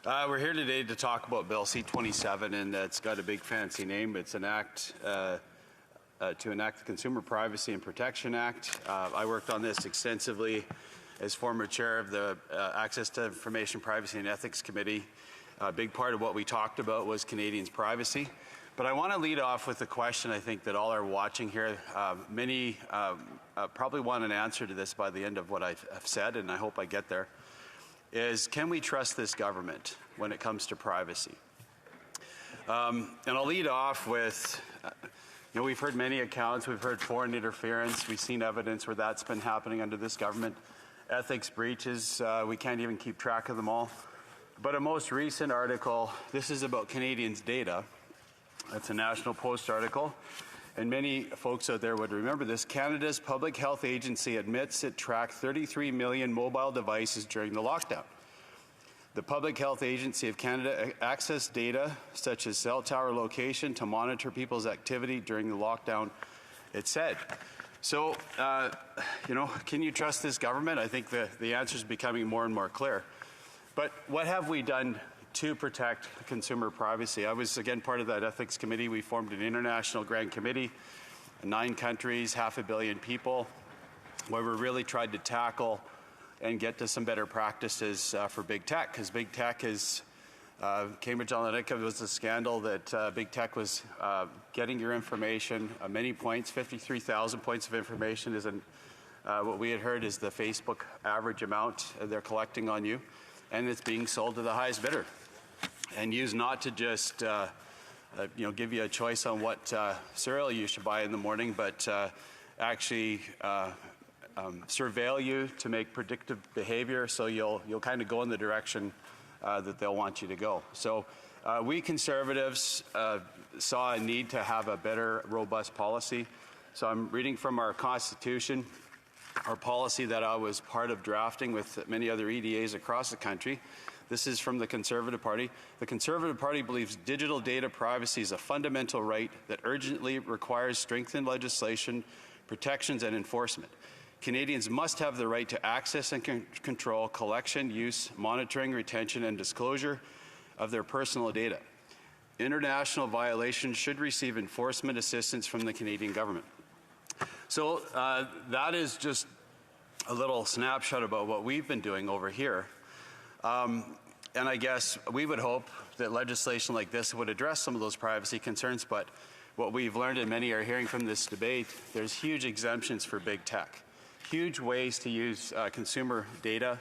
We're here today to talk about Bill C-27, and it's got a big fancy name. It's an act to enact the Consumer Privacy and Protection Act. I worked on this extensively as former chair of the Access to Information Privacy and Ethics Committee. A big part of what we talked about was Canadians' privacy. But I want to lead off with a question I think that all are watching here. Many probably want an answer to this by the end of what I've said, and I hope I get there. Is can we trust this government when it comes to privacy? And I'll lead off with, we've heard many accounts, we've heard foreign interference, we've seen evidence where that's been happening under this government. Ethics breaches, we can't even keep track of them all. But a most recent article, this is about Canadians' data. It's a National Post article. And many folks out there would remember this. Canada's Public Health Agency admits it tracked 33 million mobile devices during the lockdown. The Public Health Agency of Canada accessed data such as cell tower location to monitor people's activity during the lockdown, it said. So, can you trust this government? I think the answer is becoming more and more clear. But what have we done to protect consumer privacy? I was, again, part of that ethics committee. We formed an international grand committee, 9 countries, 500 million people, where we really tried to tackle and get to some better practices for big tech, because big tech is, Cambridge Analytica was a scandal that big tech was getting your information, many points, 53,000 points of information is what we had heard is the Facebook average amount they're collecting on you, and it's being sold to the highest bidder. And used not to just give you a choice on what cereal you should buy in the morning, but actually surveil you to make predictive behavior, so you'll kind of go in the direction that they'll want you to go. So we Conservatives saw a need to have a better, robust policy. So I'm reading from our Constitution, our policy that I was part of drafting with many other EDAs across the country. This is from the Conservative Party. The Conservative Party believes digital data privacy is a fundamental right that urgently requires strengthened legislation, protections, and enforcement. Canadians must have the right to access and control collection, use, monitoring, retention, and disclosure of their personal data. International violations should receive enforcement assistance from the Canadian government. So that is just a little snapshot about what we've been doing over here. And I guess we would hope that legislation like this would address some of those privacy concerns, but what we've learned, and many are hearing from this debate, there's huge exemptions for big tech, huge ways to use consumer data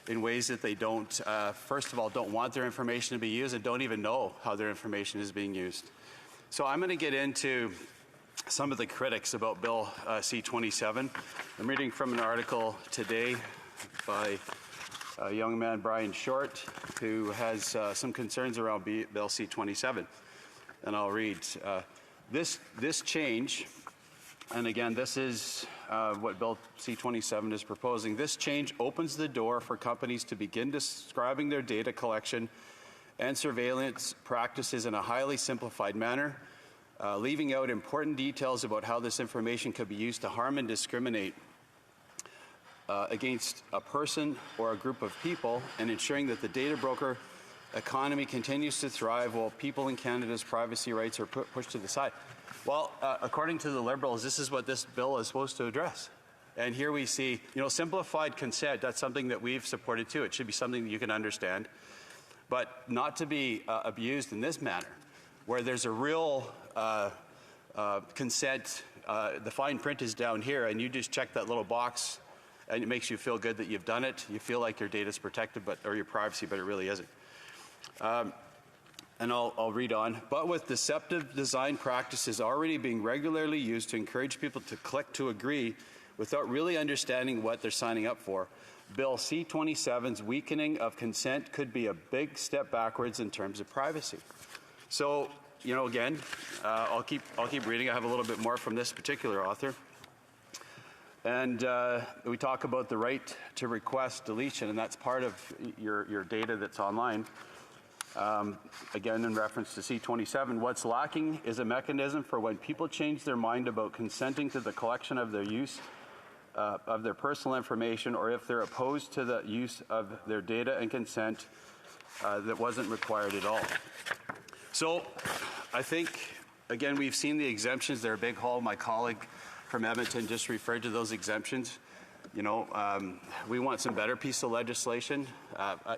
in ways that they don't, first of all, don't want their information to be used and don't even know how their information is being used. So I'm going to get into some of the critics about Bill C-27. I'm reading from an article today by a young man, Brian Short, who has some concerns around Bill C-27. And I'll read. This change, and again, this is what Bill C-27 is proposing. This change opens the door for companies to begin describing their data collection and surveillance practices in a highly simplified manner, leaving out important details about how this information could be used to harm and discriminate against a person or a group of people, and ensuring that the data broker economy continues to thrive while people in Canada's privacy rights are pushed to the side. Well, according to the Liberals, this is what this bill is supposed to address. And here we see, simplified consent, that's something that we've supported too. It should be something that you can understand, but not to be abused in this manner, where there's a real consent, the fine print is down here, and you just check that little box and it makes you feel good that you've done it. You feel like your data is protected, or your privacy, but it really isn't. And I'll read on. But with deceptive design practices already being regularly used to encourage people to click to agree without really understanding what they're signing up for, Bill C-27's weakening of consent could be a big step backwards in terms of privacy. So, again, I'll keep reading. I have a little bit more from this particular author. And we talk about the right to request deletion, and that's part of your data that's online. Again, in reference to C-27, what's lacking is a mechanism for when people change their mind about consenting to the collection of their use of their personal information, or if they're opposed to the use of their data and consent that wasn't required at all. So I think, again, we've seen the exemptions. They're a big haul. My colleague from Edmonton just referred to those exemptions. You know, we want some better piece of legislation.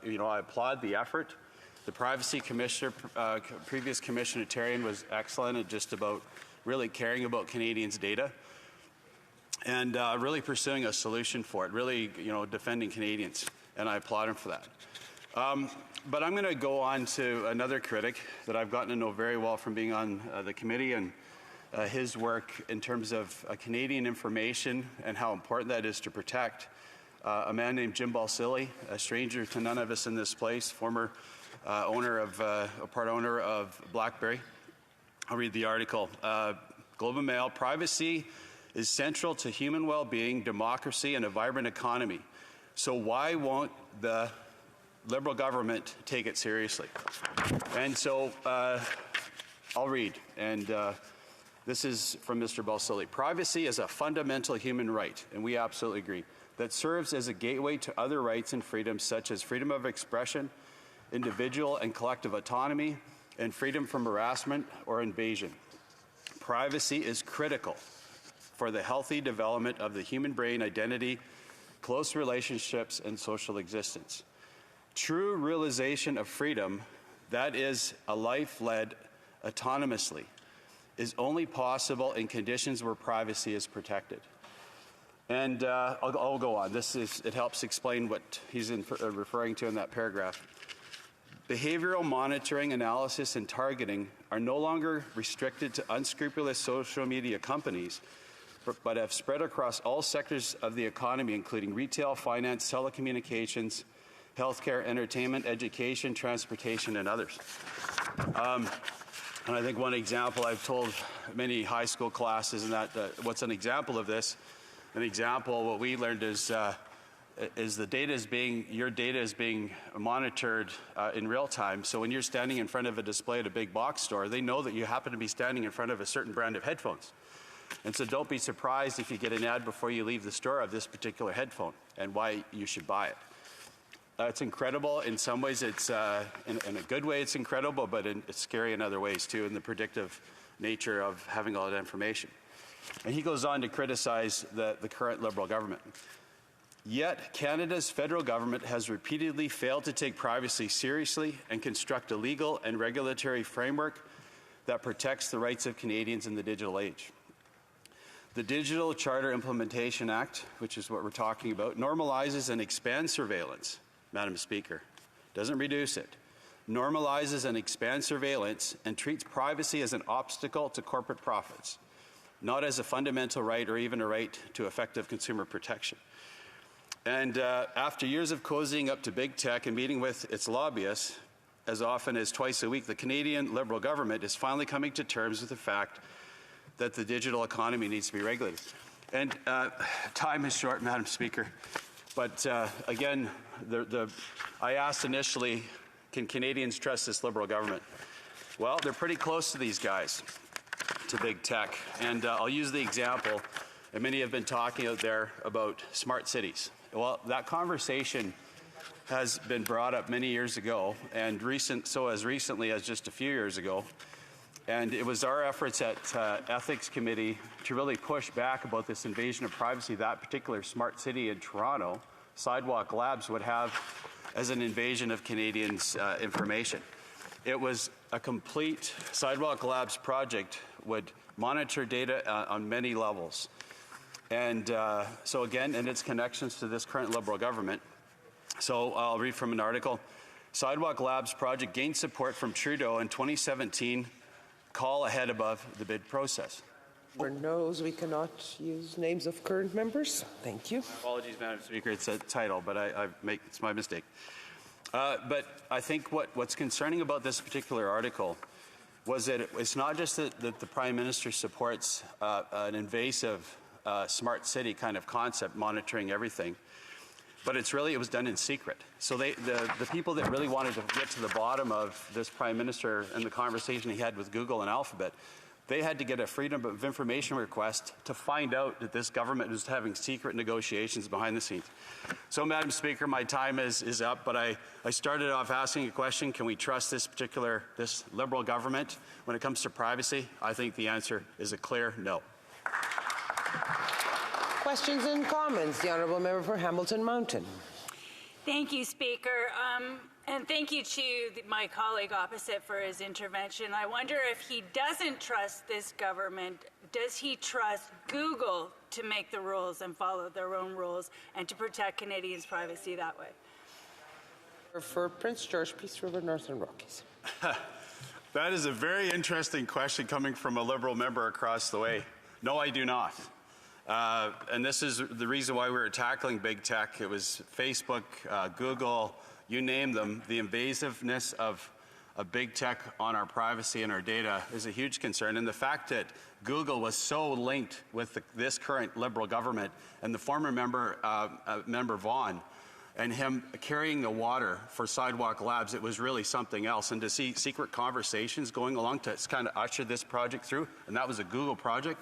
You know, I applaud the effort. The privacy commissioner, previous Commissioner Tarian, was excellent at just about really caring about Canadians' data and really pursuing a solution for it, really, you know, defending Canadians, and I applaud him for that. But I'm going to go on to another critic that I've gotten to know very well from being on the committee and his work in terms of Canadian information and how important that is to protect. A man named Jim Balsillie, a stranger to none of us in this place, former part owner of BlackBerry. I'll read the article. Globe and Mail, privacy is central to human well-being, democracy, and a vibrant economy. So why won't the Liberal government take it seriously? And so I'll read, and this is from Mr. Balsillie. Privacy is a fundamental human right, and we absolutely agree, that serves as a gateway to other rights and freedoms such as freedom of expression, individual and collective autonomy, and freedom from harassment or invasion. Privacy is critical for the healthy development of the human brain, identity, close relationships, and social existence. True realization of freedom, that is, a life led autonomously, is only possible in conditions where privacy is protected. And I'll go on. It helps explain what he's referring to in that paragraph. Behavioral monitoring, analysis, and targeting are no longer restricted to unscrupulous social media companies, but have spread across all sectors of the economy, including retail, finance, telecommunications, healthcare, entertainment, education, transportation, and others. And I think one example I've told many high school classes, and what's an example of this? An example, what we learned is your data is being monitored in real time. So when you're standing in front of a display at a big box store, they know that you happen to be standing in front of a certain brand of headphones. And so don't be surprised if you get an ad before you leave the store of this particular headphone and why you should buy it. It's incredible. In some ways, it's in a good way, it's incredible, but it's scary in other ways too, in the predictive nature of having all that information. And he goes on to criticize the current Liberal government. Yet, Canada's federal government has repeatedly failed to take privacy seriously and construct a legal and regulatory framework that protects the rights of Canadians in the digital age. The Digital Charter Implementation Act, which is what we're talking about, normalizes and expands surveillance, Madam Speaker, doesn't reduce it, normalizes and expands surveillance and treats privacy as an obstacle to corporate profits, not as a fundamental right or even a right to effective consumer protection. And after years of cozying up to big tech and meeting with its lobbyists, as often as twice a week, the Canadian Liberal government is finally coming to terms with the fact that the digital economy needs to be regulated. And time is short, Madam Speaker. But again, I asked initially, can Canadians trust this Liberal government? Well, they're pretty close to these guys, to big tech. And I'll use the example, and many have been talking out there about smart cities. Well, that conversation has been brought up many years ago, and so as recently as just a few years ago. And it was our efforts at Ethics Committee to really push back about this invasion of privacy that particular smart city in Toronto, Sidewalk Labs, would have as an invasion of Canadians' information. It was a complete Sidewalk Labs project, would monitor data on many levels. And so again, and its connections to this current Liberal government. So I'll read from an article. Sidewalk Labs project gained support from Trudeau in 2017, call ahead above the bid process. Knows we cannot use names of current members. Thank you. Apologies, Madam Speaker, it's a title, but it's my mistake. But I think what's concerning about this particular article was that it's not just that the Prime Minister supports an invasive smart city kind of concept, monitoring everything, but it was done in secret. So the people that really wanted to get to the bottom of this Prime Minister and the conversation he had with Google and Alphabet, They had to get a Freedom of Information request to find out that this government was having secret negotiations behind the scenes. So, Madam Speaker, my time is up, but I started off asking a question: can we trust this Liberal government when it comes to privacy? I think the answer is a clear no. Questions and comments. The Honourable Member for Hamilton Mountain. Thank you, Speaker. And thank you to my colleague opposite for his intervention. I wonder if he doesn't trust this government, does he trust Google to make the rules and follow their own rules and to protect Canadians' privacy that way? For Prince George, Peace River, Northern Rockies. That is a very interesting question coming from a Liberal member across the way. No, I do not. And this is the reason why we were tackling big tech. It was Facebook, Google, you name them. The invasiveness of big tech on our privacy and our data is a huge concern. And the fact that Google was so linked with this current Liberal government and the former member Vaughan and him carrying the water for Sidewalk Labs, it was really something else. And to see secret conversations going along to kind of usher this project through, and that was a Google project,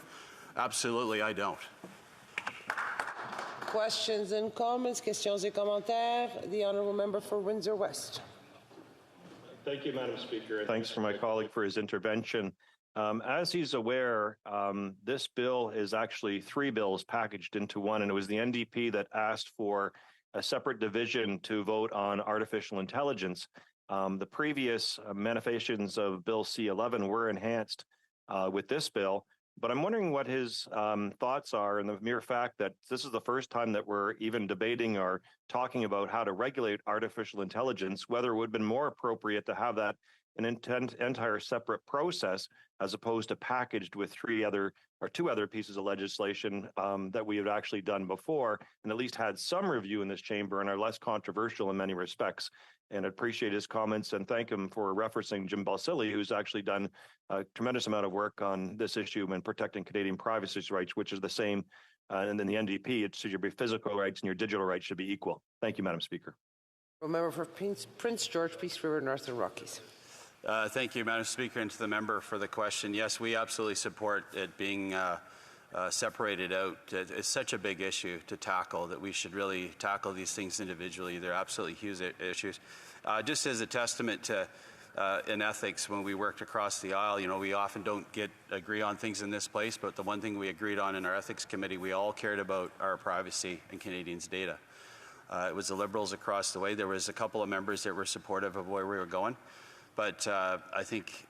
absolutely I don't. Questions and comments, questions et commentaires. The Honourable Member for Windsor West. Thank you, Madam Speaker. Thanks for my colleague for his intervention. As he's aware, this bill is actually 3 bills packaged into one, and it was the NDP that asked for a separate division to vote on artificial intelligence. The previous manifestations of Bill C-11 were enhanced with this bill. But I'm wondering what his thoughts are in the mere fact that this is the first time that we're even debating or talking about how to regulate artificial intelligence, whether it would have been more appropriate to have that an entire separate process as opposed to packaged with 2 other pieces of legislation that we had actually done before and at least had some review in this chamber and are less controversial in many respects. And I appreciate his comments and thank him for referencing Jim Balsillie, who's actually done a tremendous amount of work on this issue and protecting Canadian privacy rights, which is the same. And then the NDP, it should your physical rights and your digital rights should be equal. Thank you, Madam Speaker. Member for Prince George, Peace River, Northern Rockies. Thank you, Madam Speaker, and to the member for the question. Yes, we absolutely support it being separated out. It's such a big issue to tackle that we should really tackle these things individually. They're absolutely huge issues. Just as a testament to in ethics, when we worked across the aisle, you know, we often don't agree on things in this place, but the one thing we agreed on in our ethics committee, we all cared about our privacy and Canadians' data. It was the Liberals across the way. There was a couple of members that were supportive of where we were going. But I think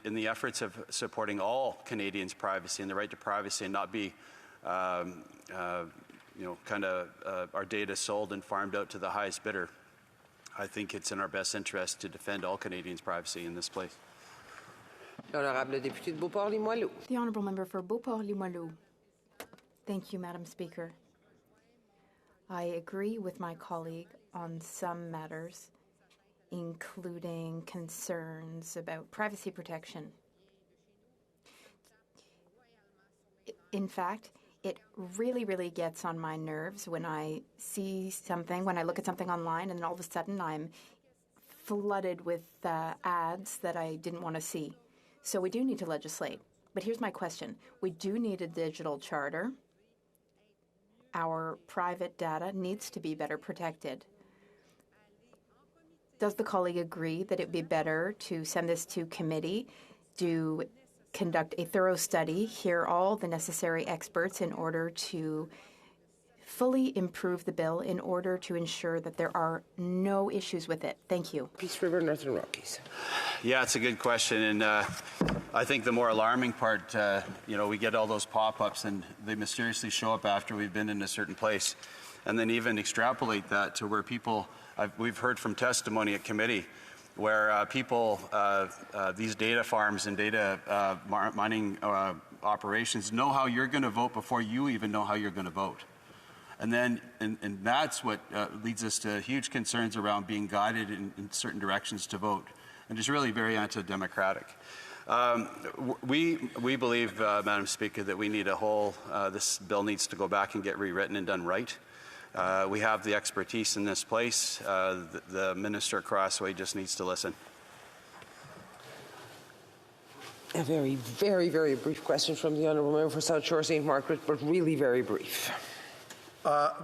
in the efforts of supporting all Canadians' privacy and the right to privacy and not be, our data sold and farmed out to the highest bidder, I think it's in our best interest to defend all Canadians' privacy in this place. L'honorable député de Beauport-Limoilou. The Honourable Member for Beauport-Limoilou. Thank you, Madam Speaker. I agree with my colleague on some matters, including concerns about privacy protection. In fact, it really, really gets on my nerves when I see something, when I look at something online, and then all of a sudden I'm flooded with ads that I didn't want to see. So we do need to legislate. But here's my question. We do need a digital charter. Our private data needs to be better protected. Does the colleague agree that it would be better to send this to committee, to conduct a thorough study, hear all the necessary experts in order to fully improve the bill, in order to ensure that there are no issues with it? Thank you. Peace River, Northern Rockies. Yeah, it's a good question. And I think the more alarming part, we get all those pop-ups and they mysteriously show up after we've been in a certain place. And then even extrapolate that to where people, we've heard from testimony at committee, where these data farms and data mining operations know how you're going to vote before you even know how you're going to vote. And then, and that's what leads us to huge concerns around being guided in certain directions to vote. And it's really very anti-democratic. We believe, Madam Speaker, that we need this bill needs to go back and get rewritten and done right. We have the expertise in this place. The minister across the way just needs to listen. A very, very, very brief question from the Honourable Member for South Shore St. Margaret, but really very brief.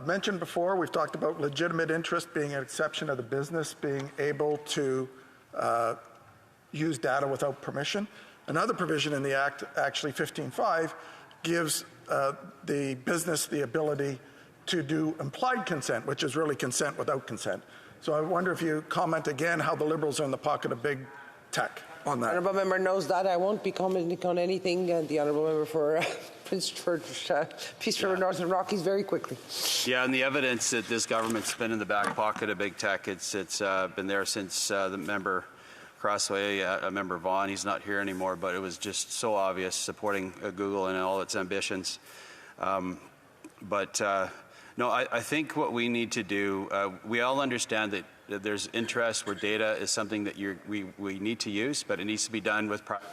Mentioned before, we've talked about legitimate interest being an exception of the business being able to use data without permission. Another provision in the Act, actually 15.5, gives the business the ability to do implied consent, which is really consent without consent. So I wonder if you comment again how the Liberals are in the pocket of big tech on that. Honourable Member knows that. I won't be commenting on anything. The Honourable Member for Peace River Northern Rockies very quickly. Yeah, and the evidence that this government's been in the back pocket of big tech, it's been there since the member Crossway, Member Vaughan, he's not here anymore, but it was just so obvious supporting Google and all its ambitions. No, I think what we need to do, we all understand that there's interest where data is something that we need to use, but it needs to be done with privacy.